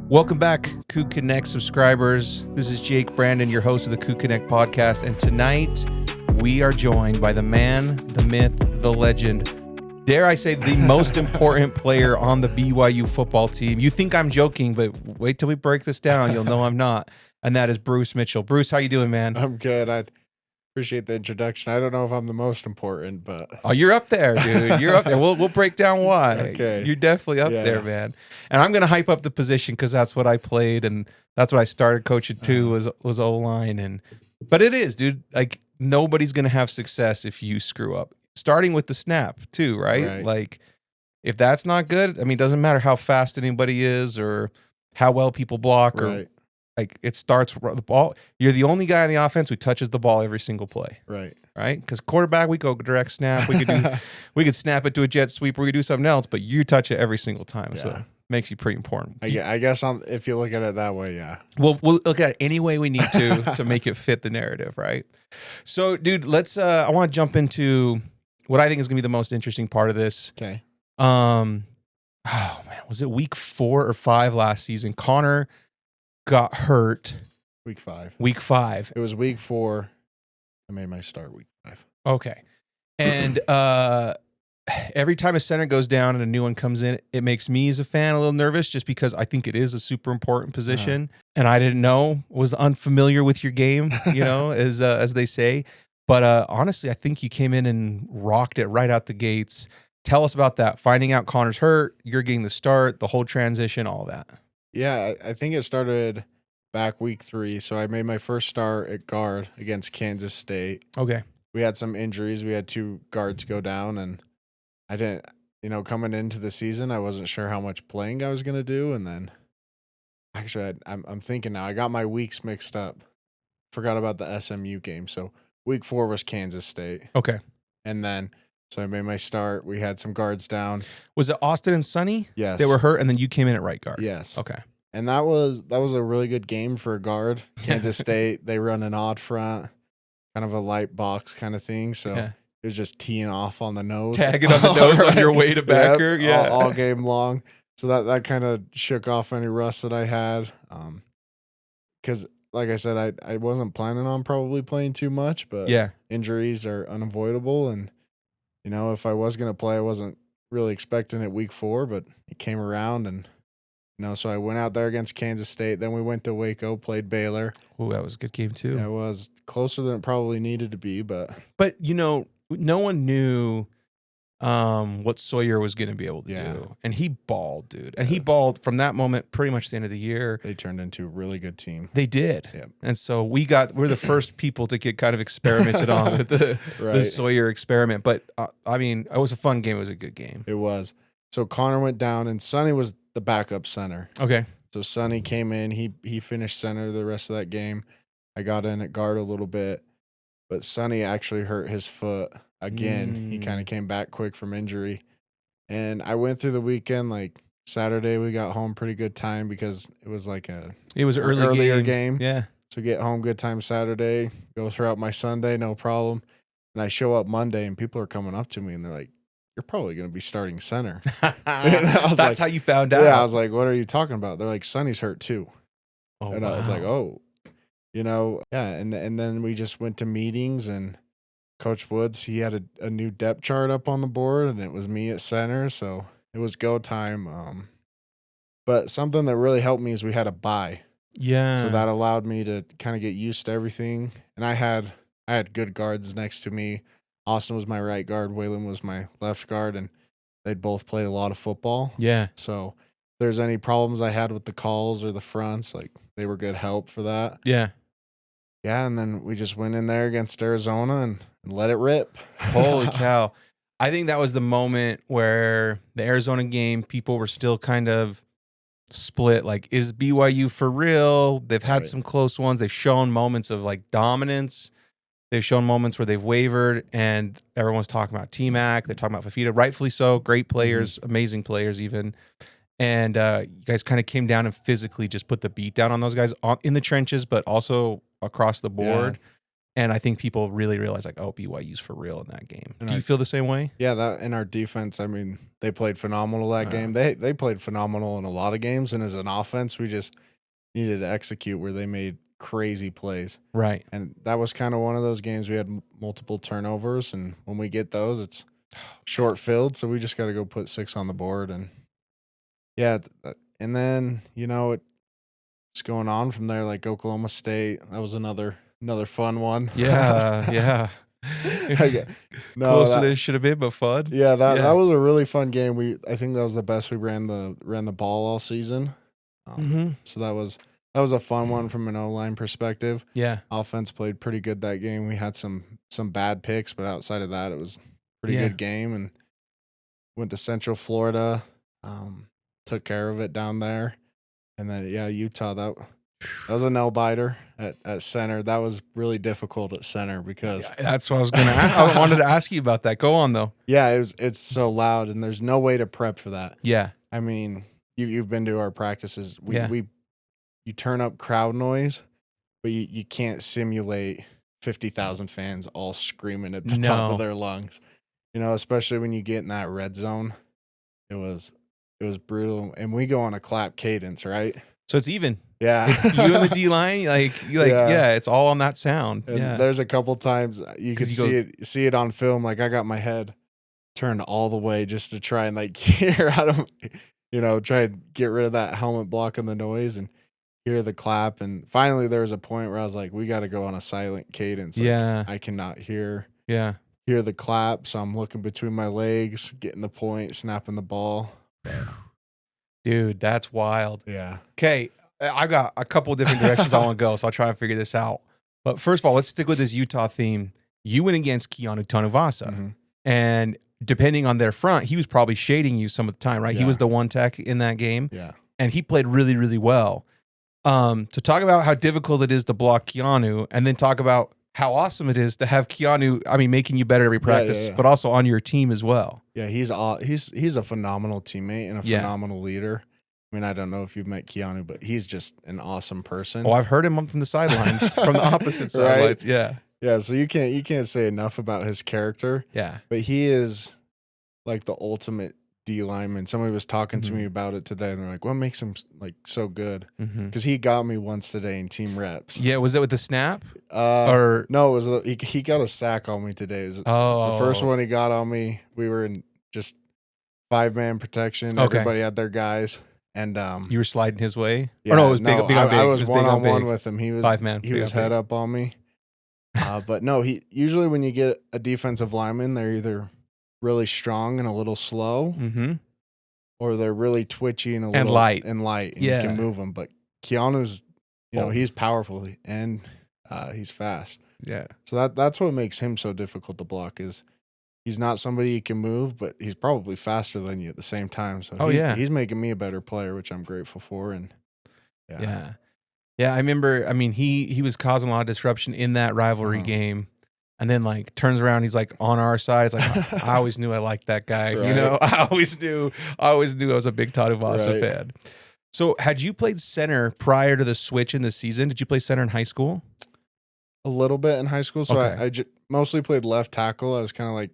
Welcome back, CougConnect subscribers. This is Jake Brandon, your host of the CougConnect podcast, and tonight we are joined by the man, the myth, the legend, dare I say the most important player on the BYU football team. You think I'm joking, but wait till we break this down. You'll know I'm not, and that is Bruce Mitchell. Bruce, how you doing, man? I'm good. I appreciate the introduction. I don't know if I'm the most important, but Oh, you're up there, dude. You're up there. We'll break down why. Okay. You're definitely up there, man. And I'm gonna hype up the position because that's what I played and that's what I started coaching too was O-line. But it is, dude. Like nobody's gonna have success if you screw up. Starting with the snap too, right? Like if that's not good, I mean, it doesn't matter how fast anybody is or how well people block or like it starts the ball. You're the only guy on the offense who touches the ball every single play. Right? Because quarterback, we go direct snap. We could snap it to a jet sweep. We could do something else, but you touch it every single time. Yeah. So it makes you pretty important. I guess if you look at it that way, yeah. We'll look at it any way we need to make it fit the narrative, right? So, dude, let's. I want to jump into what I think is going to be the most interesting part of this. Okay. Oh man, was it week 4 or 5 last season? Connor got hurt. Week 5. Week 5. It was week 4. I made my start week 5. Okay. And every time a center goes down and a new one comes in, it makes me as a fan a little nervous just because I think it is a super important position. And I didn't know, was unfamiliar with your game, you know, as they say. But honestly, I think you came in and rocked it right out the gates. Tell us about that. Finding out Connor's hurt, you're getting the start, the whole transition, all that. Yeah, I think it started back week 3. So I made my first start at guard against Kansas State. Okay. We had some injuries. We had 2 guards go down, and I didn't, coming into the season, I wasn't sure how much playing I was going to do. And then actually, I'm thinking now, I got my weeks mixed up. Forgot about the SMU game. So week 4 was Kansas State. Okay. And then, so I made my start. We had some guards down. Was it Austin and Sonny? Yes. They were hurt, and then you came in at right guard. Yes. Okay. And that was a really good game for a guard. Kansas State, they run an odd front, kind of a light box kind of thing. So it was just teeing off on the nose. Tagging on the nose on your way to backer. Yep, all game long. So that kind of shook off any rust that I had. Because like I said, I wasn't planning on probably playing too much, but injuries are unavoidable. And, if I was going to play, I wasn't really expecting it week 4, but it came around and, so I went out there against Kansas State. Then we went to Waco, played Baylor. Oh, that was a good game too. Yeah, it was closer than it probably needed to be, but no one knew what Sawyer was going to be able to do, and he balled, dude. And he balled from that moment, pretty much the end of the year. They turned into a really good team. They did, and so we're the first people to get kind of experimented on with the Sawyer experiment. But I mean, it was a fun game. It was a good game. It was. So Connor went down, and Sonny was the backup center. Okay. So Sonny came in. He finished center the rest of that game. I got in at guard a little bit, but Sonny actually hurt his foot again. He kind of came back quick from injury. And I went through the weekend, like Saturday we got home pretty good time because it was like an earlier game. Yeah. So get home good time Saturday, go throughout my Sunday, no problem. And I show up Monday and people are coming up to me and they're like, "You're probably going to be starting center." That's how you found out. Yeah, I was like, "What are you talking about?" They're like, "Sonny's hurt too." Oh, and I was like, "Oh, And then we just went to meetings, and Coach Woods, he had a new depth chart up on the board, and it was me at center, so it was go time. But something that really helped me is we had a bye. Yeah. So that allowed me to kind of get used to everything, and I had good guards next to me. Austin was my right guard. Waylon was my left guard, and they'd both played a lot of football. Yeah. So if there's any problems I had with the calls or the fronts, like they were good help for that. Yeah. Yeah, and then we just went in there against Arizona and let it rip. Holy cow. I think that was the moment where the Arizona game, people were still kind of split. Like, is BYU for real? They've had some close ones. They've shown moments of like dominance. They've shown moments where they've wavered, and everyone's talking about T-Mac. They're talking about Fafita, rightfully so. Great players, amazing players even. And you guys kind of came down and physically just put the beat down on those guys in the trenches, but also across the board. And I think people really realize like, oh, BYU's for real in that game. And Do you feel the same way? Yeah, that in our defense, I mean, they played phenomenal that game. They played phenomenal in a lot of games, and as an offense, we just needed to execute where they made crazy plays. Right. And that was kind of one of those games we had multiple turnovers, and when we get those, it's short filled, so we just got to go put 6 on the board. And yeah, and then, you know, it's going on from there, like Oklahoma State. That was another fun one. Yeah, yeah. Closer than it should have been, but fun. Yeah, that was a really fun game. I think that was the best we ran the ball all season. So that was a fun one from an O-line perspective. Yeah, offense played pretty good that game. We had some bad picks, but outside of that, it was a pretty good game. And went to Central Florida, took care of it down there, and then Utah. That was a nail biter at center. That was really difficult at center because that's what I was going to ask. I wanted to ask you about that. Go on though. Yeah, it's so loud and there's no way to prep for that. Yeah. I mean, you've been to our practices. You turn up crowd noise, but you can't simulate 50,000 fans all screaming at the top of their lungs. You know, especially when you get in that red zone. It was brutal. And we go on a clap cadence, right? So it's even. Yeah. It's you and the D line, it's all on that sound. And there's a couple times you could see it on film. Like I got my head turned all the way just to try and like hear out of, try and get rid of that helmet blocking the noise and hear the clap. And finally there was a point where I was like, we got to go on a silent cadence. Like, I cannot hear the clap. So I'm looking between my legs, getting the point, snapping the ball. Dude, that's wild. Yeah. Okay. I got a couple of different directions I want to go, so I'll try and figure this out. But first of all, let's stick with this Utah theme. You went against Keanu Tanuvasa, and depending on their front, he was probably shading you some of the time, right? Yeah. He was the one tech in that game, and he played really, really well. To talk about how difficult it is to block Keanu, and then talk about how awesome it is to have Keanu, making you better every practice, but also on your team as well. Yeah, he's a phenomenal teammate and a phenomenal leader. I mean, I don't know if you've met Keanu, but he's just an awesome person. Oh, I've heard him from the sidelines, from the opposite sidelines. Yeah. Yeah, so you can't say enough about his character. Yeah. But he is like the ultimate D lineman. Somebody was talking to me about it today, and they're like, what makes him like so good? Because he got me once today in team reps. Yeah, was it with the snap? Or no, it was he got a sack on me today. It was the first one he got on me. We were in just 5-man protection. Everybody had their guys. And you were sliding his way? Yeah, or no, it was big on big. I was one-on-one with him. He was 5-man. He was head up on me. But no, he usually when you get a defensive lineman, they're either really strong and a little slow, or they're really twitchy and a little light. And you can move them. But Keanu's, he's powerful and he's fast. Yeah. So that's what makes him so difficult to block is he's not somebody you can move, but he's probably faster than you at the same time. So he's making me a better player, which I'm grateful for. And yeah. I remember. He was causing a lot of disruption in that rivalry game, and then like turns around, he's like on our side. It's like I always knew I liked that guy. Right. I always knew I was a big Tanuvasa fan. So, had you played center prior to the switch in the season? Did you play center in high school? A little bit in high school. So I mostly played left tackle. I was kind of like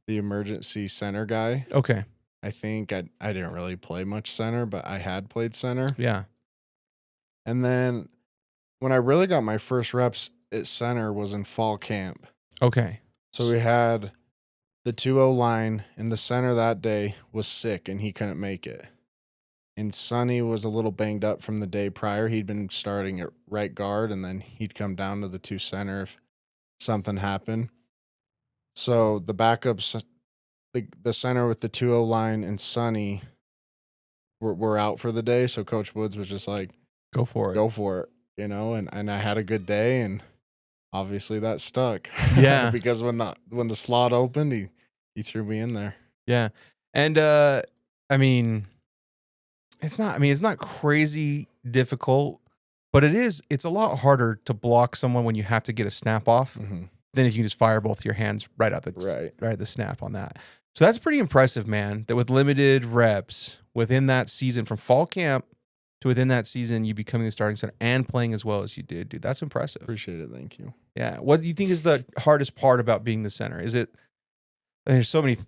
the emergency center guy. Okay. I think I didn't really play much center, but I had played center. Yeah. And then when I really got my first reps at center was in fall camp. Okay. So we had the 2-0 line, and the center that day was sick, and he couldn't make it. And Sonny was a little banged up from the day prior. He'd been starting at right guard, and then he'd come down to the 2 center if something happened. So the backups, the center with the 2-0 line and Sonny were out for the day. So Coach Woods was just like, Go for it, and I had a good day, and obviously that stuck. Yeah. Because when the slot opened, he threw me in there. Yeah. And it's not crazy difficult, but it's a lot harder to block someone when you have to get a snap off than if you can just fire both your hands right at the snap on that. So that's pretty impressive, man, that with limited reps within that season from fall camp to within that season, you becoming the starting center and playing as well as you did, dude. That's impressive. Appreciate it. Thank you. Yeah. What do you think is the hardest part about being the center? Is it, there's so many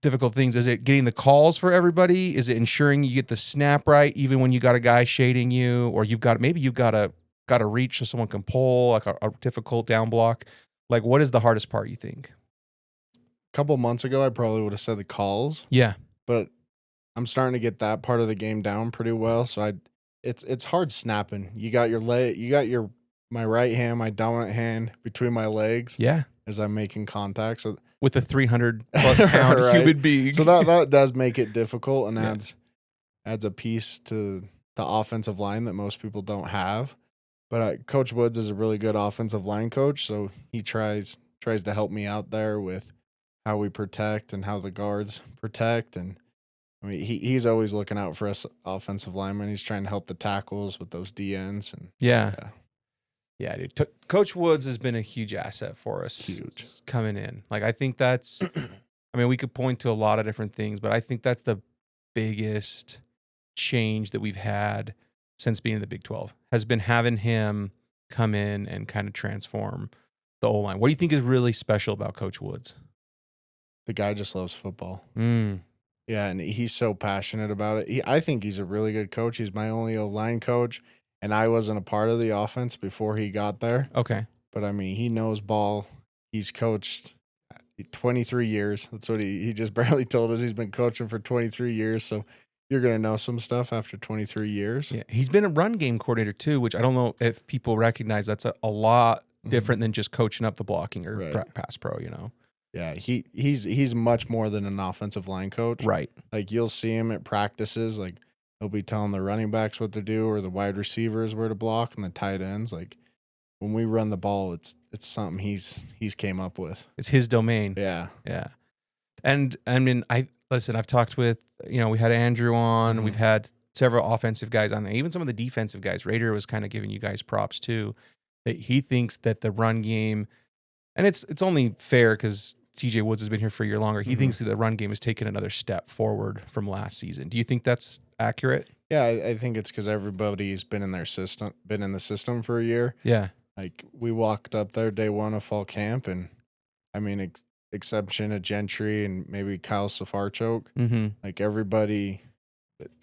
difficult things. Is it getting the calls for everybody? Is it ensuring you get the snap right, even when you got a guy shading you, or you've got a reach so someone can pull, like a difficult down block? Like, what is the hardest part, you think? A couple months ago, I probably would have said the calls. Yeah. But I'm starting to get that part of the game down pretty well. So it's hard snapping. You got my right hand, my dominant hand between my legs. Yeah. As I'm making contact. So with a 300 plus pound right. human being. So that does make it difficult and adds a piece to the offensive line that most people don't have. But Coach Woods is a really good offensive line coach, so he tries to help me out there with how we protect and how the guards protect. And I mean, he's always looking out for us offensive linemen. He's trying to help the tackles with those DNs. And yeah, dude. Coach Woods has been a huge asset for us. Huge. Coming in. Like, I think that's, I mean, we could point to a lot of different things, but I think that's the biggest change that we've had since being in the Big 12, has been having him come in and kind of transform the O-line. What do you think is really special about Coach Woods? The guy just loves football. Mm. Yeah, and he's so passionate about it. I think he's a really good coach. He's my only O-line coach, and I wasn't a part of the offense before he got there. Okay. But, I mean, he knows ball. He's coached 23 years. That's what he just barely told us. He's been coaching for 23 years, so you're going to know some stuff after 23 years. Yeah, he's been a run game coordinator too, which I don't know if people recognize. That's a lot different than just coaching up the blocking or pass pro, you know? Yeah, he's much more than an offensive line coach. Right. Like, you'll see him at practices. Like, he'll be telling the running backs what to do or the wide receivers where to block and the tight ends. Like, when we run the ball, it's something he's came up with. It's his domain. Yeah. Yeah. And I mean, I've talked with, we had Andrew on, we've had several offensive guys on, even some of the defensive guys. Raider was kind of giving you guys props too, that he thinks that the run game, and it's only fair because TJ Woods has been here for a year longer. He thinks that the run game has taken another step forward from last season. Do you think that's accurate? Yeah, I think it's because everybody's been in the system for a year. Yeah. Like, we walked up there day one of fall camp, and I mean, exception of Gentry and maybe Kyle Safarchuk. Like, everybody,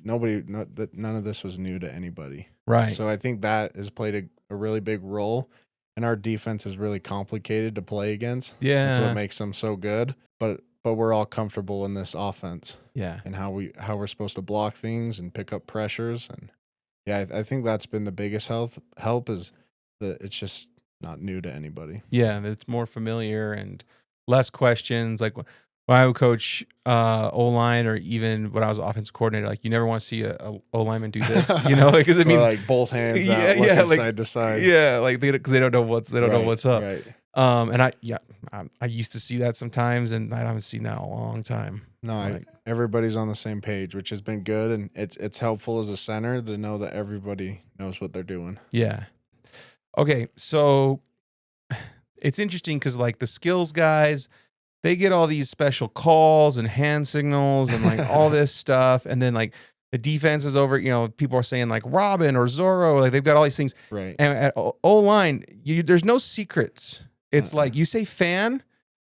none of this was new to anybody. Right. So I think that has played a really big role, and our defense is really complicated to play against. Yeah. That's what makes them so good. But we're all comfortable in this offense. Yeah. And how we're supposed to block things and pick up pressures. And yeah, I think that's been the biggest help is that it's just not new to anybody. Yeah, it's more familiar and less questions. Like, when I would coach O-line, or even when I was offensive coordinator, like, you never want to see a O-lineman do this, because it means like both hands out, looking like, side to side. Yeah, like because they don't know what's up. Right. And I used to see that sometimes, and I haven't seen that in a long time. No, everybody's on the same page, which has been good, and it's helpful as a center to know that everybody knows what they're doing. Yeah. Okay, so it's interesting because, like, the skills guys, they get all these special calls and hand signals and like all this stuff, and then like the defense is over. People are saying like Robin or Zorro, like they've got all these things. Right. And at O-line, there's no secrets. It's like you say fan,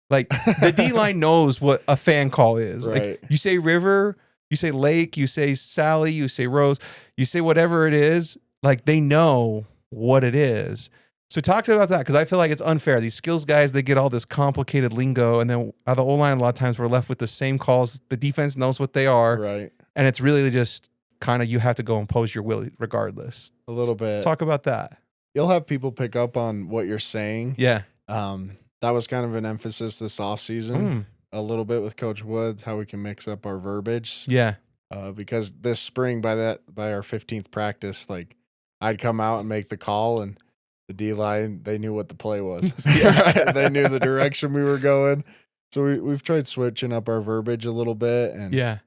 like the D-line knows what a fan call is. Right. Like, you say River, you say Lake, you say Sally, you say Rose, you say whatever it is. Like, they know what it is. So talk to me about that, because I feel like it's unfair. These skills guys, they get all this complicated lingo, and then the O-line, a lot of times we're left with the same calls. The defense knows what they are. Right. And it's really just kind of, you have to go impose your will regardless. A little bit. Talk about that. You'll have people pick up on what you're saying. Yeah. That was kind of an emphasis this offseason, a little bit with Coach Woods, how we can mix up our verbiage. Yeah. Because this spring, by our 15th practice, like, I'd come out and make the call, and the D-line, they knew what the play was. They knew the direction we were going. So we've tried switching up our verbiage a little bit, and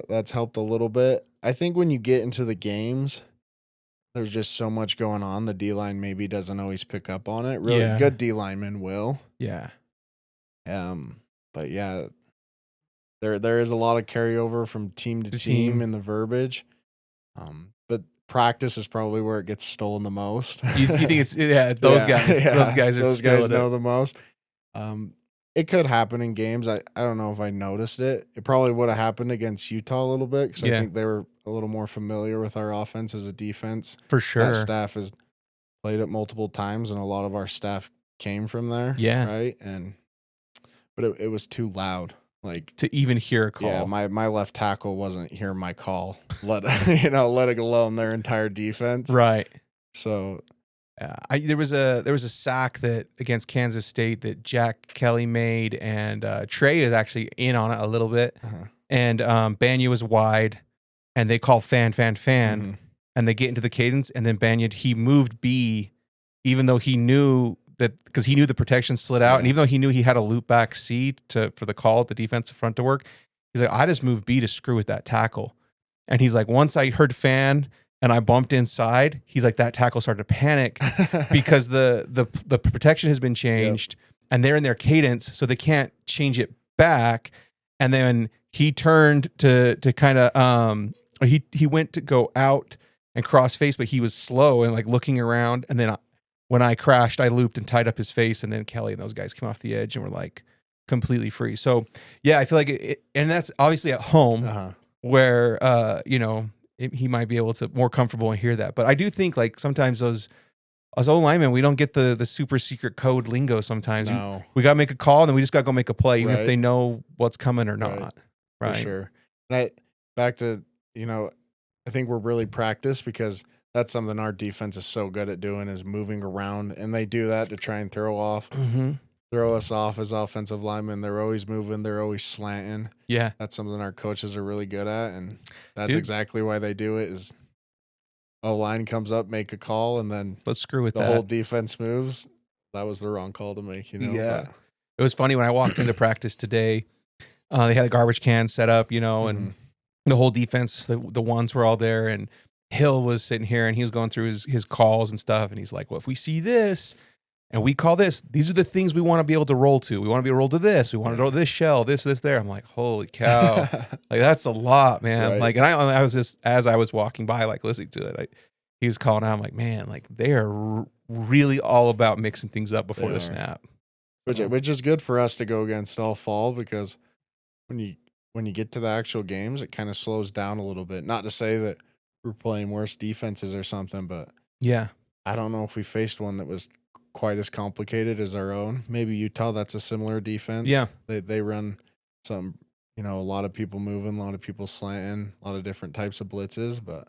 that's helped a little bit. I think when you get into the games, there's just so much going on. The D-line maybe doesn't always pick up on it. Really good D-linemen will. Yeah. But yeah, there is a lot of carryover from team to team in the verbiage. But practice is probably where it gets stolen the most. You think it's those guys? Yeah, those guys are those guys know it. the most. It could happen in games. I don't know if I noticed it. It probably would have happened against Utah a little bit because I think they were a little more familiar with our offense as a defense. For sure. That staff has played it multiple times, and a lot of our staff came from there. Yeah. Right. But it was too loud. Like to even hear a call. Yeah, my left tackle wasn't hearing my call. Let it alone their entire defense. Right. So there was a sack that against Kansas State that Jack Kelly made, and Trey is actually in on it a little bit. And Banya was wide, and they call fan, and they get into the cadence, and then Banya, he moved B, even though he knew that, because he knew the protection slid out, and even though he knew he had a loop back C for the call at the defensive front to work, he's like, I just moved B to screw with that tackle. And he's like, once I heard fan and I bumped inside, he's like, that tackle started to panic because the protection has been changed, and they're in their cadence, so they can't change it back. And then he turned to kind of he went to go out and cross face, but he was slow and like looking around. And then when I crashed, I looped and tied up his face, and then Kelly and those guys came off the edge and were like completely free. So yeah, I feel like and that's obviously at home where he might be able to more comfortable and hear that. But I do think like sometimes as O-linemen, we don't get the super secret code lingo sometimes. No. We got to make a call, and then we just got to go make a play, even if they know what's coming or not. Right. For sure. And back to, I think we're really practiced because that's something our defense is so good at doing, is moving around. And they do that to try and throw us off as offensive linemen. They're always moving. They're always slanting. Yeah. That's something our coaches are really good at. And that's exactly why they do it, is O-line comes up, make a call, and then let's screw with the whole defense moves. That was the wrong call to make, Yeah. But it was funny when I walked into practice today, they had a garbage can set up, and the whole defense, the ones were all there, and Hill was sitting here, and he was going through his calls and stuff, and he's like, well, if we see this and we call this, these are the things we want to be able to roll to. We want to be able to roll to this. We want to roll to this shell, this, there. I'm like, holy cow. Like, that's a lot, man. Right. Like, and I was just, as I was walking by, like, listening to it, he was calling out, I'm like, man, like, they are really all about mixing things up before the snap. Which is good for us to go against all fall, because when you get to the actual games, it kind of slows down a little bit. Not to say that we're playing worse defenses or something, but yeah, I don't know if we faced one that was quite as complicated as our own. Maybe Utah, that's a similar defense. Yeah, they run some, a lot of people moving, a lot of people slanting, a lot of different types of blitzes. But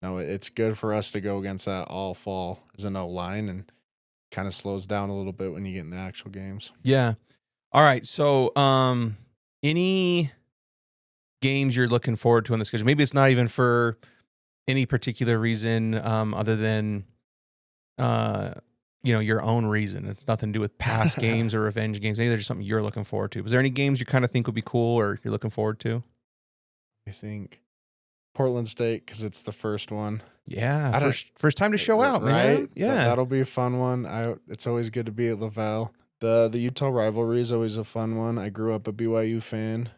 no, it's good for us to go against that all fall as an O-line, and kind of slows down a little bit when you get in the actual games. Yeah. All right. So, any games you're looking forward to on the schedule? Maybe it's not even for any particular reason other than your own reason. It's nothing to do with past games or revenge games. Maybe there's just something you're looking forward to. Was there any games you kind of think would be cool or you're looking forward to? I think Portland State, because it's the first one. Yeah, first time to show out, right? Man. Yeah, that'll be a fun one. It's always good to be at Lavelle. The Utah rivalry is always a fun one. I grew up a BYU fan.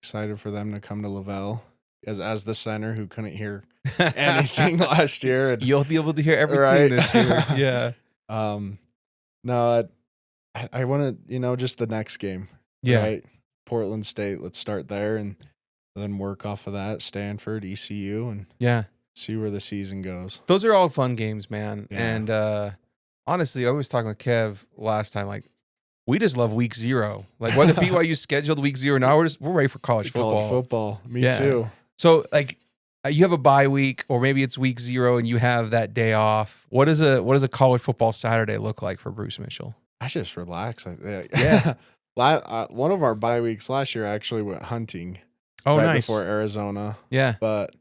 Excited for them to come to Lavelle as the center who couldn't hear anything last year. And, you'll be able to hear everything this year. Yeah. No, I want to, just the next game. Yeah. Right? Portland State. Let's start there and then work off of that. Stanford, ECU, and see where the season goes. Those are all fun games, man. Yeah. And honestly, I was talking with Kev last time, like, we just love week 0. Like, whether BYU scheduled week 0 now, we're ready for college football. College football. Me too. So, like, you have a bye week, or maybe it's week 0 and you have that day off. What does a college football Saturday look like for Bruce Mitchell? I just relax. Yeah. One of our bye weeks last year, I actually went hunting. Oh, right nice. Before Arizona. Yeah. But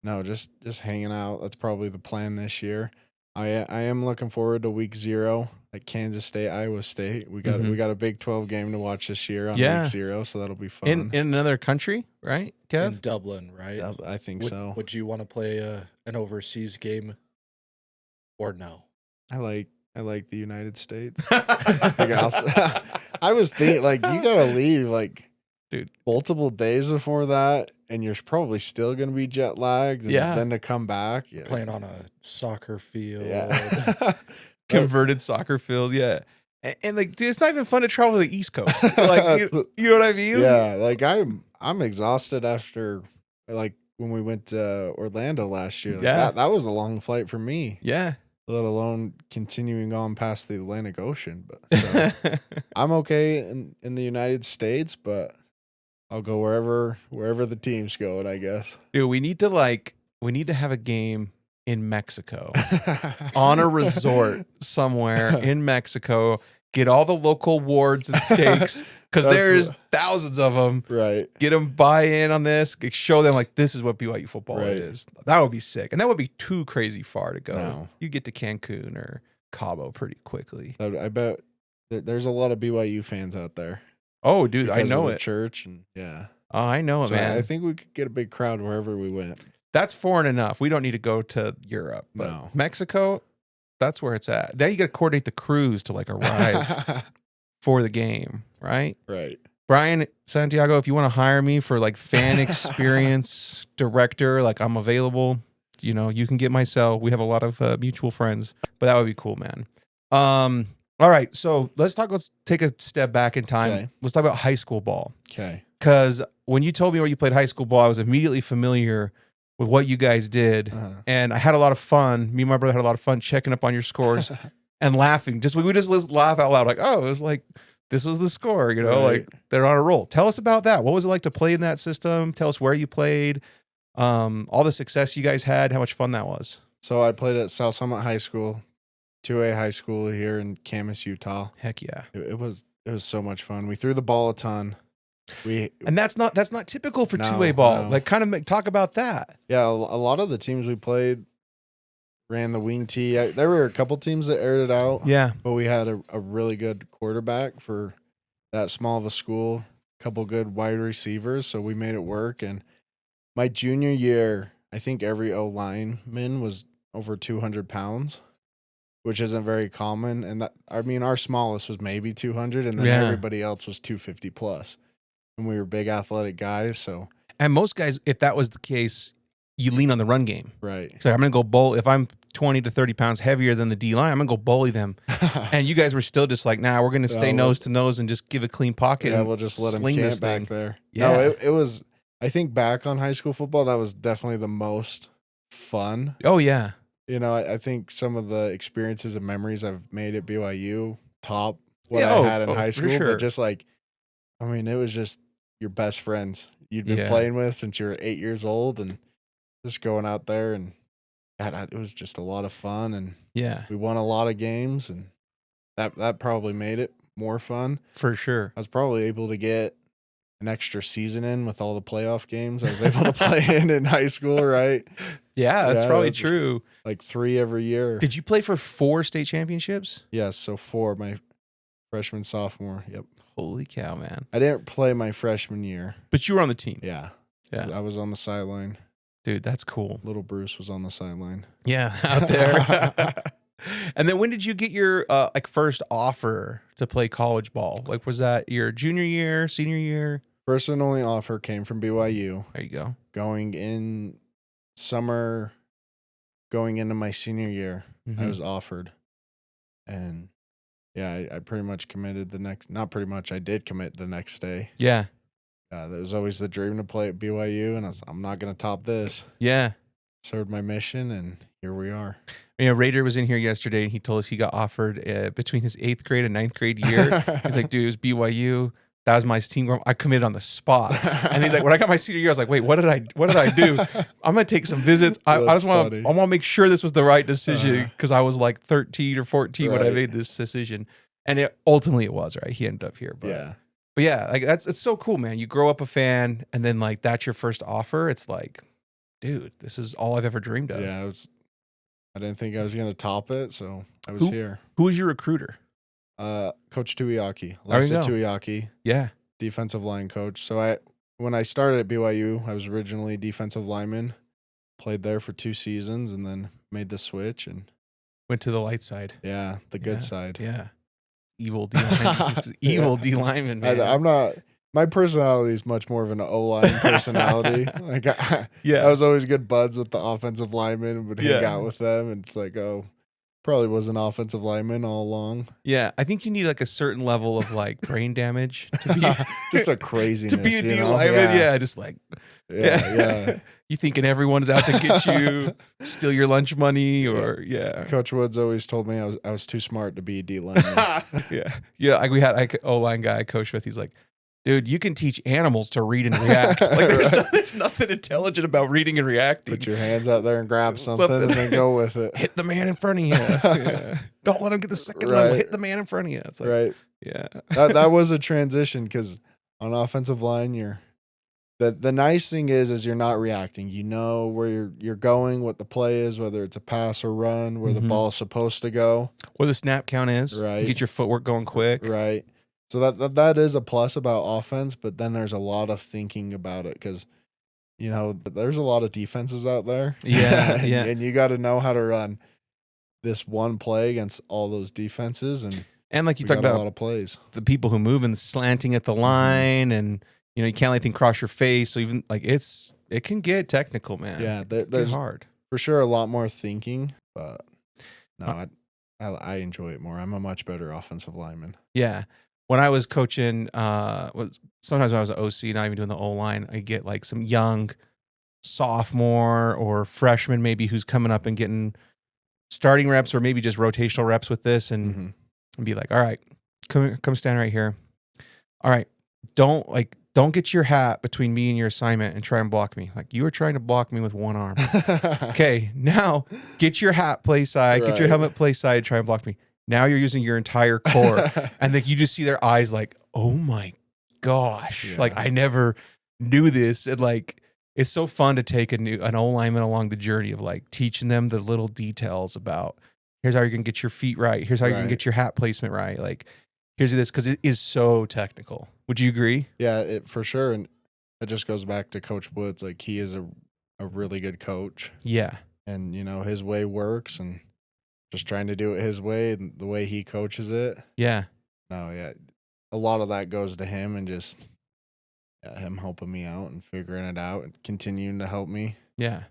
no, just hanging out. That's probably the plan this year. I am looking forward to week 0, like Kansas State, Iowa State. We got a Big 12 game to watch this year on week 0, so that'll be fun. In another country, right, Kev? In Dublin, right? I think so. Would you want to play an overseas game or no? I like the United States. I was thinking, like, you gotta leave, like, dude. Multiple days before that, and you're probably still going to be jet lagged. And then to come back. Yeah. Playing on a soccer field. Yeah. Converted soccer field. Yeah. And like, dude, it's not even fun to travel to the East Coast. Like, you know what I mean? Yeah. Like, I'm exhausted after, like, when we went to Orlando last year. Like, that was a long flight for me. Yeah. Let alone continuing on past the Atlantic Ocean. But so, I'm okay in the United States, but I'll go wherever the team's going, I guess. Dude, we need to have a game in Mexico on a resort somewhere in Mexico. Get all the local wards and steaks because there's thousands of them. Right. Get them buy in on this. Show them like this is what BYU football is. That would be sick, and that would be too crazy far to go. No. You get to Cancun or Cabo pretty quickly. I bet there's a lot of BYU fans out there. Oh, dude, I because know of the it. Church and yeah. Oh, I know it, So man. I think we could get a big crowd wherever we went. That's foreign enough. We don't need to go to Europe. But No. Mexico, that's where it's at. Then you got to coordinate the cruise to like arrive for the game, right? Right. Brian Santiago, if you want to hire me for like fan experience director, like I'm available. You know, you can get my cell. We have a lot of mutual friends, but that would be cool, man. All right, so let's take a step back in time. Okay. Let's talk about high school ball. Okay. Because when you told me where you played high school ball, I was immediately familiar with what you guys did. And I had a lot of fun. Me and my brother had a lot of fun checking up on your scores and laughing. We just laugh out loud like, oh, it was like, this was the score, you know, like they're on a roll. Tell us about that. What was it like to play in that system? Tell us where you played, all the success you guys had, how much fun that was. So I played at South Summit High School, 2A high school here in Camas, Utah. Heck yeah. It was so much fun. We threw the ball a ton. And that's not typical for No, 2A ball. no. Like kind of talk about that. Yeah, a lot of the teams we played ran the wing tee. There were a couple teams that aired it out. Yeah. But we had a really good quarterback for that small of a school, a couple good wide receivers, so we made it work. And my junior year, I think every O-lineman was over 200 pounds, which isn't very common. And our smallest was maybe 200, and then everybody else was 250 plus. And we were big athletic guys, so. And most guys, if that was the case, you lean on the run game. Right. So I'm going to go bully. If I'm 20 to 30 pounds heavier than the D line, I'm going to go bully them. And you guys were still just like, nah, we're going to stay nose to nose and just give a clean pocket. Yeah, we'll just let them camp back there. Yeah. No, it was, I think back on high school football, that was definitely the most fun. Oh, yeah. You know, I think some of the experiences and memories I've made at BYU top what I had in high school. Sure. But just like, I mean, it was just your best friends you'd been playing with since you were 8 years old, and just going out there, and it was just a lot of fun. And we won a lot of games, and that probably made it more fun. For sure. I was probably able to get an extra season in with all the playoff games I was able to play in high school, right? Yeah, that's probably true. Like 3 every year. Did you play for 4 state championships? Yes, so 4 my freshman, sophomore. Yep. Holy cow, man. I didn't play my freshman year. But you were on the team. Yeah. Yeah. I was on the sideline. Dude, that's cool. Little Bruce was on the sideline. Yeah, out there. And then when did you get your first offer to play college ball? Like, was that your junior year, senior year? First and only offer came from BYU. There you go. Going in summer, going into my senior year, I was offered. And yeah, I pretty much committed I did commit the next day. Yeah. That was always the dream to play at BYU, and I'm not going to top this. Yeah. Served my mission, and here we are. You know, Raider was in here yesterday, and he told us he got offered between his 8th grade and 9th grade year. He's like, dude, it was BYU. That was my team. I committed on the spot. And he's like, when I got my senior year, I was like, wait, what did I do? I'm going to take some visits. I want to make sure this was the right decision, because I was like 13 or 14 when I made this decision. And ultimately it was, right? He ended up here. But yeah, like it's so cool, man. You grow up a fan, and then like that's your first offer. It's like, dude, this is all I've ever dreamed of. Yeah, I didn't think I was going to top it, so I was here. Who was your recruiter? Coach Tuiaki. Lisa Tuiaki. Yeah. Defensive line coach. So when I started at BYU, I was originally defensive lineman, played there for 2 seasons, and then made the switch and went to the light side. Yeah, the good side. Yeah. Evil D lineman. It's evil D lineman, man. I'm not my personality is much more of an O-line personality. Like I was always good buds with the offensive linemen, would hang out with them, and it's like, oh, probably was an offensive lineman all along. Yeah, I think you need like a certain level of like brain damage to be just a craziness to be a D lineman. Yeah, just like yeah. You thinking everyone's out to get you, steal your lunch money, or Coach Woods always told me I was too smart to be a D lineman. yeah. Like we had like O-line guy I coached with. He's like, dude, you can teach animals to read and react. Like there's nothing intelligent about reading and reacting. Put your hands out there and grab something and then go with it. Hit the man in front of you. Yeah. Don't let him get the second level. Hit the man in front of you. It's like, yeah. That was a transition because on offensive line, the nice thing is you're not reacting. You know where you're going, what the play is, whether it's a pass or run, where the ball is supposed to go, where the snap count is. Right. Get your footwork going quick. Right. So that is a plus about offense, but then there's a lot of thinking about it because, there's a lot of defenses out there. Yeah, and you got to know how to run this one play against all those defenses, and like you talked about a lot of plays, the people who move and slanting at the line, and you can't let anything cross your face. So even like it can get technical, man. Yeah, there's hard for sure a lot more thinking, but no, I enjoy it more. I'm a much better offensive lineman. Yeah. When I was coaching, sometimes when I was an OC, not even doing the O-line, I get like some young sophomore or freshman maybe who's coming up and getting starting reps or maybe just rotational reps with this and be like, all right, come stand right here. All right, don't get your hat between me and your assignment and try and block me. Like you were trying to block me with one arm. Okay, now get your hat place side, get your helmet place side, try and block me. Now you're using your entire core, and like you just see their eyes like, oh my gosh, like I never knew this, and like it's so fun to take an O-lineman along the journey of like teaching them the little details about here's how you're gonna get your feet right, here's how you're gonna get your hat placement right, like here's this because it is so technical. Would you agree? Yeah, for sure, and it just goes back to Coach Woods. Like he is a really good coach. Yeah, and his way works and. Just trying to do it his way and the way he coaches it. Yeah. No, yeah. A lot of that goes to him and just him helping me out and figuring it out and continuing to help me. Yeah.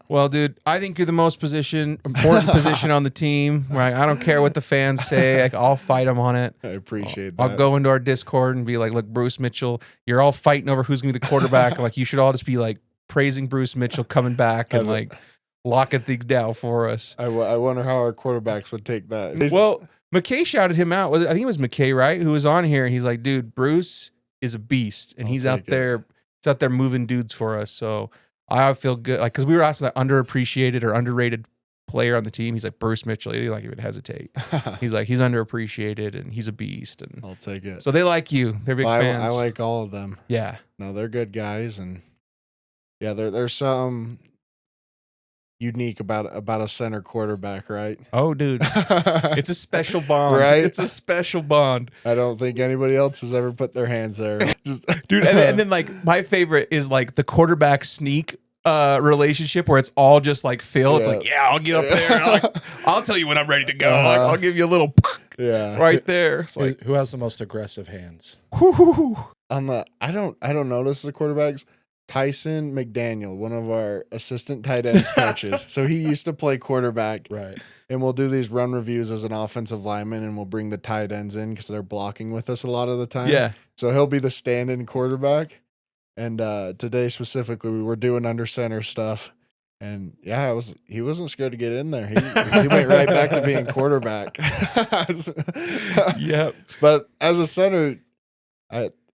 Well, dude, I think you're the most important position on the team. Right? I don't care what the fans say. I'll fight them on it. I appreciate that. I'll go into our Discord and be like, look, Bruce Mitchell, you're all fighting over who's going to be the quarterback. Like, you should all just be like praising Bruce Mitchell coming back and like locking things down for us. I wonder how our quarterbacks would take that. Well, McKay shouted him out. I think it was McKay, right? Who was on here. And he's like, dude, Bruce is a beast. And he's out there moving dudes for us. So I feel good. Like, because we were asking that underappreciated or underrated player on the team. He's like, Bruce Mitchell. He didn't like even hesitate. He's like, he's underappreciated and he's a beast. And I'll take it. So they like you. They're big fans. I like all of them. Yeah. No, they're good guys. And yeah, there's some unique about a center quarterback, right? Oh, dude. It's a special bond. Right? It's a special bond. I don't think anybody else has ever put their hands there. Just dude, and then like my favorite is like the quarterback sneak relationship where it's all just like Phil. It's like, I'll get up there and I'll tell you when I'm ready to go. I'll give you a little right there. It's like, who has the most aggressive hands? I don't notice the quarterbacks. Tyson McDaniel, one of our assistant tight ends coaches. So he used to play quarterback. Right. And we'll do these run reviews as an offensive lineman, and we'll bring the tight ends in because they're blocking with us a lot of the time. Yeah. So he'll be the stand-in quarterback. And today specifically, we were doing under center stuff. And he wasn't scared to get in there. He went right back to being quarterback. Yep. But as a center,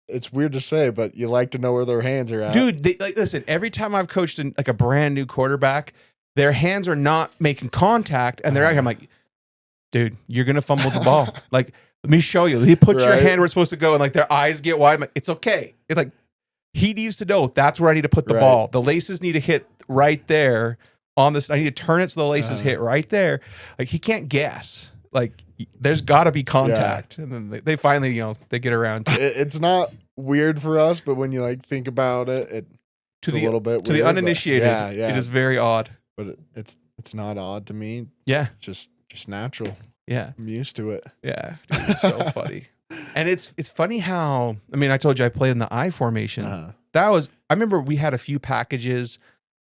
it's weird to say, but you like to know where their hands are at. Dude, listen, every time I've coached like a brand new quarterback, their hands are not making contact, and they're out here. I'm like, dude, you're going to fumble the ball. Like, let me show you. He put your hand where it's supposed to go, and like their eyes get wide. I'm like, it's okay. It's like, he needs to know that's where I need to put the ball. The laces need to hit right there on this. I need to turn it so the laces hit right there. Like, he can't guess. Like, there's got to be contact. And then they finally, they get around to it. It's not weird for us, but when you like think about it, it's a little bit weird. To the uninitiated, it is very odd. But it's not odd to me. Yeah. It's just natural. Yeah. I'm used to it. Yeah. Dude, it's so funny. And it's funny how, I mean, I told you I played in the I formation. Uh-huh. I remember we had a few packages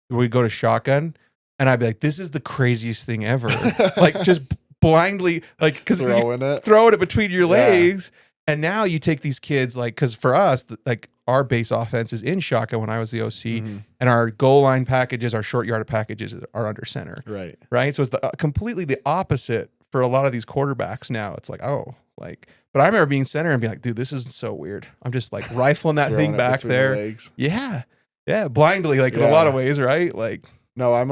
where we go to shotgun, and I'd be like, this is the craziest thing ever. Like, just blindly, like, because throwing it between your legs. And now you take these kids, like, because for us, like, our base offense is in shotgun when I was the OC, and our goal line packages, our short yard packages are under center. Right. So it's completely the opposite for a lot of these quarterbacks now. It's like, oh, like, but I remember being center and being like, dude, this is so weird. I'm just like rifling that thing back there. Yeah. Yeah. Blindly, like in a lot of ways, right? Like, no, I'm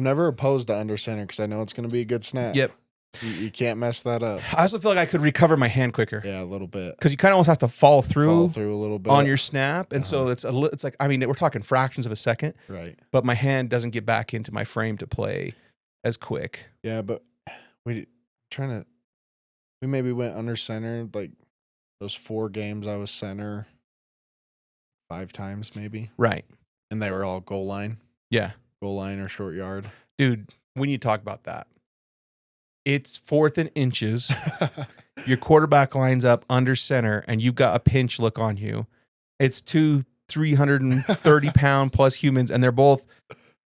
never opposed to under center because I know it's going to be a good snap. Yep. You can't mess that up. I also feel like I could recover my hand quicker. Yeah, a little bit. Because you kind of almost have to fall through a little bit on your snap. And so it's like, I mean, we're talking fractions of a second. Right. But my hand doesn't get back into my frame to play as quick. Yeah, but we maybe went under center, like those 4 games I was center 5 times maybe. Right. And they were all goal line. Yeah. Goal line or short yard. Dude, when you talk about that, it's 4th and inches. Your quarterback lines up under center, and you've got a pinch look on you. It's 2 330-pound plus humans, and they're both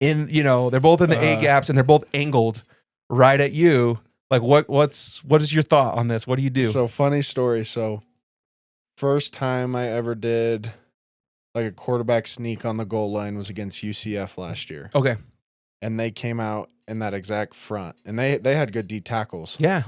in, they're both in the A gaps, and they're both angled right at you. Like, what is your thought on this? What do you do? So, funny story. So, first time I ever did like a quarterback sneak on the goal line was against UCF last year. Okay. And they came out in that exact front, and they had good D tackles. Yeah,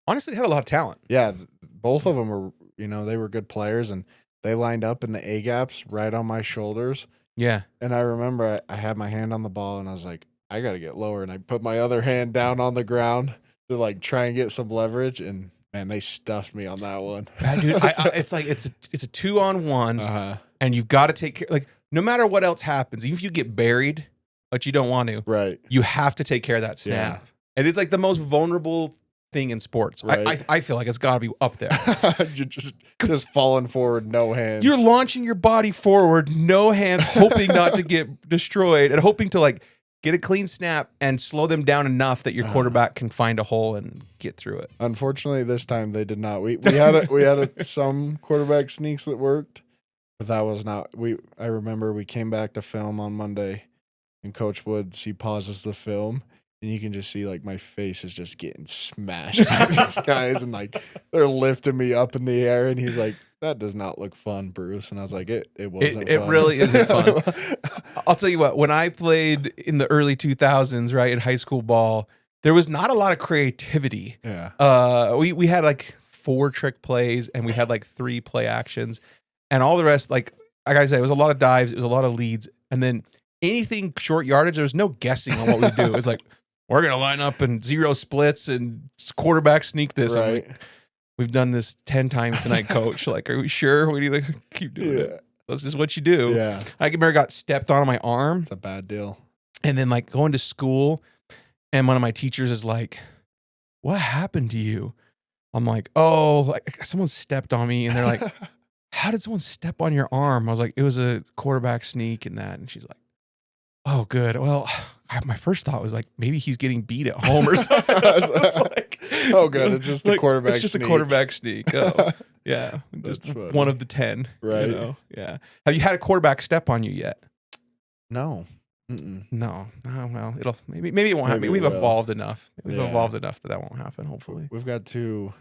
honestly, they had a lot of talent. Yeah, both of them were, they were good players, and they lined up in the A gaps right on my shoulders. Yeah, and I remember I had my hand on the ball, and I was like, I got to get lower, and I put my other hand down on the ground to like try and get some leverage, and man, they stuffed me on that one. Yeah, dude, it's like it's a 2-on-1, and you've got to take care. Like, no matter what else happens, even if you get buried, but you don't want to. Right. You have to take care of that snap. Yeah. And it's like the most vulnerable thing in sports. Right. I feel like it's got to be up there. You're just falling forward, no hands. You're launching your body forward, no hands, hoping not to get destroyed, and hoping to like get a clean snap and slow them down enough that your quarterback can find a hole and get through it. Unfortunately, this time they did not. We had some quarterback sneaks that worked, but that was not. I remember we came back to film on Monday. And Coach Woods, he pauses the film, and you can just see like my face is just getting smashed by these guys, and like they're lifting me up in the air, and he's like, "That does not look fun, Bruce." And I was like, "It wasn't. It fun. really isn't fun." I'll tell you what. When I played in the early 2000s, right in high school ball, there was not a lot of creativity. Yeah. We had like 4 trick plays, and we had like 3 play actions, and all the rest, like I said, it was a lot of dives, it was a lot of leads, and then anything short yardage, there's no guessing on what we do. It's like, we're going to line up in 0 splits and quarterback sneak this. Right. Like, we've done this 10 times tonight, coach. Like, are we sure we need to keep doing it? That's just what you do. Yeah. I remember I got stepped on my arm. It's a bad deal. And then like going to school, and one of my teachers is like, what happened to you? I'm like, oh, like someone stepped on me. And they're like, how did someone step on your arm? I was like, it was a quarterback sneak and that. And she's like, oh, good. Well, my first thought was like, maybe he's getting beat at home or something. Like, oh, good. It's just a quarterback sneak. It's just a quarterback sneak. Oh, yeah. Just one of the 10. Right. Yeah. Have you had a quarterback step on you yet? No. No. Oh, well, maybe it won't happen. Maybe we've evolved enough. We've evolved enough that won't happen, hopefully. We've got to,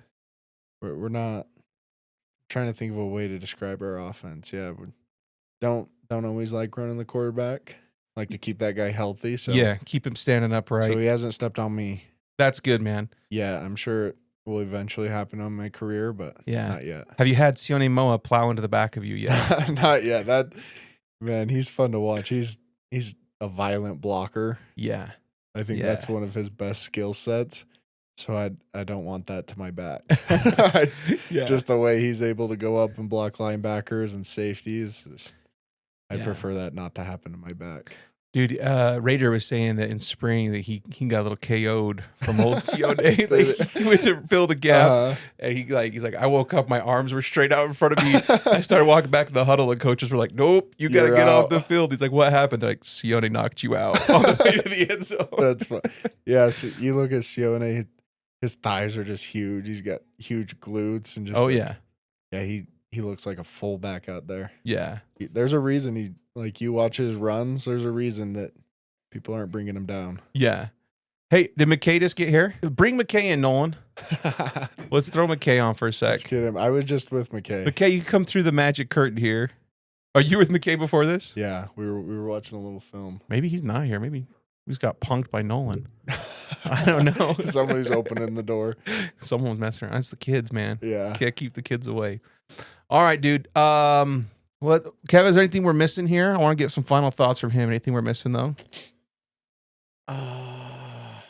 we're not trying to think of a way to describe our offense. Yeah. We don't always like running the quarterback. Like to keep that guy healthy. So yeah, keep him standing upright. So he hasn't stepped on me. That's good, man. Yeah, I'm sure it will eventually happen on my career, but not yet. Have you had Sione Moa plow into the back of you yet? Not yet. That man, he's fun to watch. He's a violent blocker. Yeah. I think that's one of his best skill sets. So I don't want that to my back. Just the way he's able to go up and block linebackers and safeties. I'd prefer that not to happen to my back. Dude, Raider was saying that in spring that he got a little KO'd from old Sione. Like, he went to fill the gap, and he's like, I woke up, my arms were straight out in front of me. I started walking back to the huddle, and coaches were like, nope, you got to get off the field. He's like, what happened? They're like, Sione knocked you out on the way to the end zone. That's fun. Yeah, so you look at Sione, his thighs are just huge. He's got huge glutes and just. Oh like, yeah. Yeah, he looks like a fullback out there. Yeah. There's a reason you watch his runs. There's a reason that people aren't bringing him down. Yeah. Hey, did McKay just get here? Bring McKay in, Nolan. Let's throw McKay on for a sec. Let's get him. I was just with McKay. McKay, you come through the magic curtain here. Are you with McKay before this? Yeah, we were watching a little film. Maybe he's not here. Maybe he's got punked by Nolan. I don't know. Somebody's opening the door. Someone was messing around. It's the kids, man. Yeah. Can't keep the kids away. All right, dude. What, Kev, is there anything we're missing here? I want to get some final thoughts from him. Anything we're missing though? I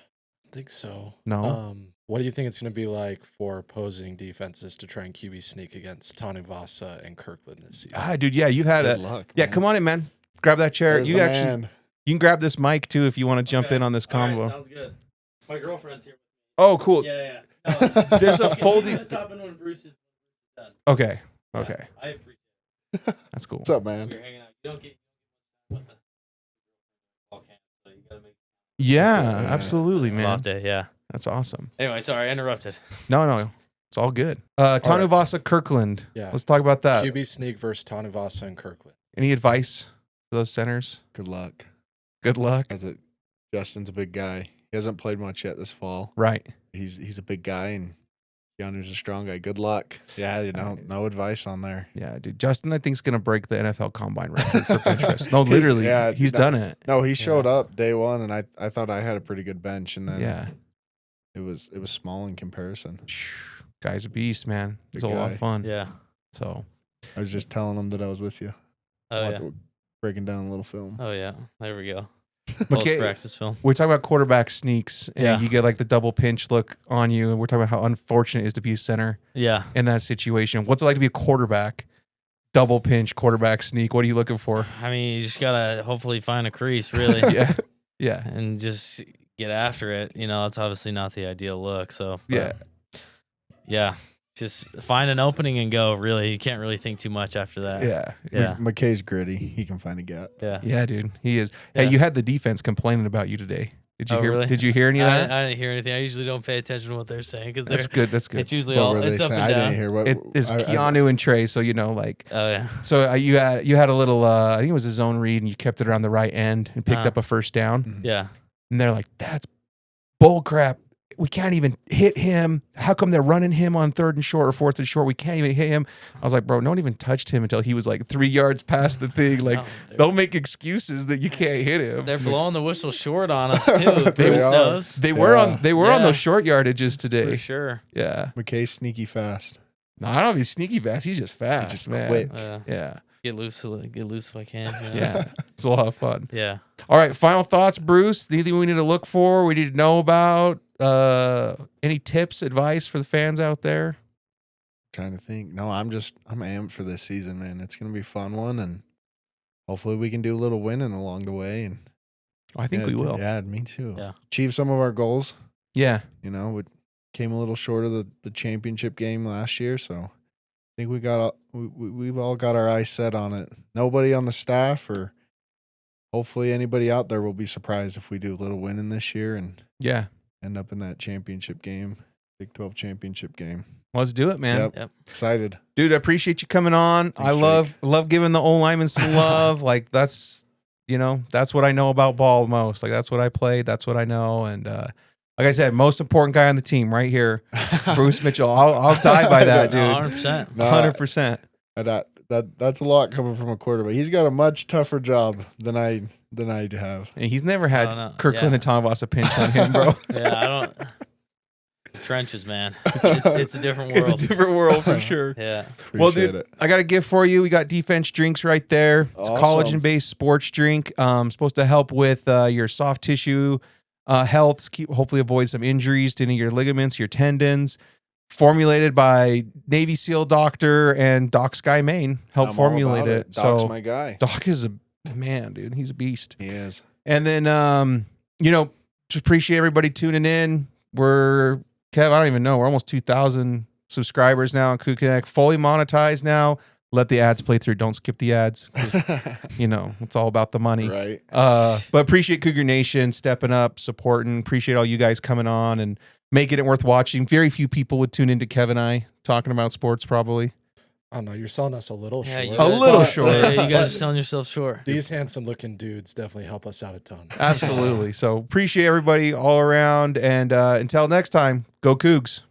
think so. No. What do you think it's going to be like for opposing defenses to try and QB sneak against Tanuvasa and Kirkland this season? Dude, yeah, you've had Good it. luck, Yeah, man. come on in, man. Grab that chair. There's You the actually, man. you can grab this mic too if you want to jump in on this All right, combo. sounds good. My girlfriend's here. Oh, cool. Yeah. No, There's a folding. Just hop in when Bruce is done. Okay. Yeah, Okay. I appreciate That's cool. What's up, it. man? You're hanging out. You don't get what the ball can, so you gotta make. Yeah, That's it. absolutely, man. Loved it. Yeah. That's awesome. Anyway, sorry, I interrupted. No. It's all good. Tanuvasa Kirkland. Yeah. Let's talk about that. QB sneak versus Tanuvasa and Kirkland. Any advice for those centers? Good luck. Good luck. Justin's a big guy. He hasn't played much yet this fall. Right. He's a big guy, and Keanu's a strong guy. Good luck. Yeah, no advice on there. Yeah, dude. Justin, I think, is going to break the NFL combine record for bench press. No, literally. Yeah, he's done it. No, he showed up day one, and I thought I had a pretty good bench, and then Yeah. it was small in comparison. Guy's a beast, man. It's a Big lot guy. of fun. Yeah. So, I was just telling him that I was with you. Oh yeah. Breaking down a little film. Oh yeah. There we go. Okay. Practice film. we're talking about quarterback sneaks, and Yeah. you get like the double pinch look on you, and we're talking about how unfortunate it is to be a center Yeah. in that situation. What's it like to be a quarterback? Double pinch, quarterback sneak. What are you looking for? I mean, you just gotta hopefully find a crease, really. Yeah. Yeah. And just get after it. You know, it's obviously not the ideal look. So Yeah. yeah. Just find an opening and go, really. You can't really think too much after that. Yeah. Yeah. McKay's gritty. He can find a gap. Yeah. Yeah, dude. He is. Hey, Yeah. you had the defense complaining about you today. Did you Oh, hear? really? Did you hear any of that? I didn't hear anything. I usually don't pay attention to what they're saying because That's good. That's good. it's usually What all were they it's up saying? and I didn't down. hear what It is I- Keanu and Trey, so you know, like, Oh yeah. so you had a little, I think it was a zone read, and you kept it around the right end and picked Uh-huh. up a first down. Mhm. Yeah. And they're like, "That's bull crap. We can't even hit him. How come they're running him on 3rd and short or 4th and short? We can't even hit him." I was like, "Bro, no one even touched him until he was like 3 yards past the thing. Like, No, they're- don't make excuses that you can't hit him." They're blowing the whistle short on us too. They Bruce are. knows. They were Yeah. on Yeah. those short yardages For today. sure. Yeah. McKay's sneaky fast. No, I don't know if he's sneaky fast. He's just fast, just man. quick. Yeah. Get loose if I can. You know? Yeah. It's a lot of fun. Yeah. All right. Final thoughts, Bruce. Anything we need to look for? We need to know about? Any tips, advice for the fans out there? Trying to think. No, I'm amped for this season, man. It's gonna be a fun one, and hopefully we can do a little winning along the way. And I think we will. Yeah, me too. Yeah. Achieve some of our goals. Yeah. You know, we came a little short of the championship game last year, so I think we've all got our eyes set on it. Nobody on the staff or hopefully anybody out there will be surprised if we do a little winning this year and Yeah. end up in that championship game, Big 12 championship game. Let's do it, man. Yep. Excited. Dude, I appreciate you coming on. I Thanks, love giving the O-linemen some love. Like, that's what I know about ball most. Like, that's what I played. That's what I know. And like I said, most important guy on the team right here, Bruce Mitchell. I'll die by that, dude. No, 100%. No, 100%. that's a lot coming from a quarterback. He's got a much tougher job than I have. And he's never had No, Kirkland yeah. and Tanuvasa pinch on him, bro. Yeah, I don't. Trenches, man. It's a different world. It's a different world for sure. Yeah. Well, Appreciate dude, it. I got a gift for you. We got Defense drinks right there. It's a Awesome. collagen-based sports drink. Supposed to help with your soft tissue health. Hopefully avoid some injuries to any of your ligaments, your tendons. Formulated by Navy SEAL doctor and Doc Sky Main. I'm all Help formulate about it. Doc's So my guy. Doc is a man, dude. He's a beast. He is. And then, just appreciate everybody tuning in. Kev, I don't even know. We're almost 2,000 subscribers now on CougConnect. Fully monetized now. Let the ads play through. Don't skip the ads. 'Cause, it's all about the money. Right. But appreciate Cougar Nation stepping up, supporting. Appreciate all you guys coming on and making it worth watching. Very few people would tune into Kev and I talking about sports, probably. Oh no, you're selling us a little short. A little short. Yeah, you guys are selling yourself short. These handsome-looking dudes definitely help us out a ton. Absolutely. So appreciate everybody all around, and until next time, go Cougs.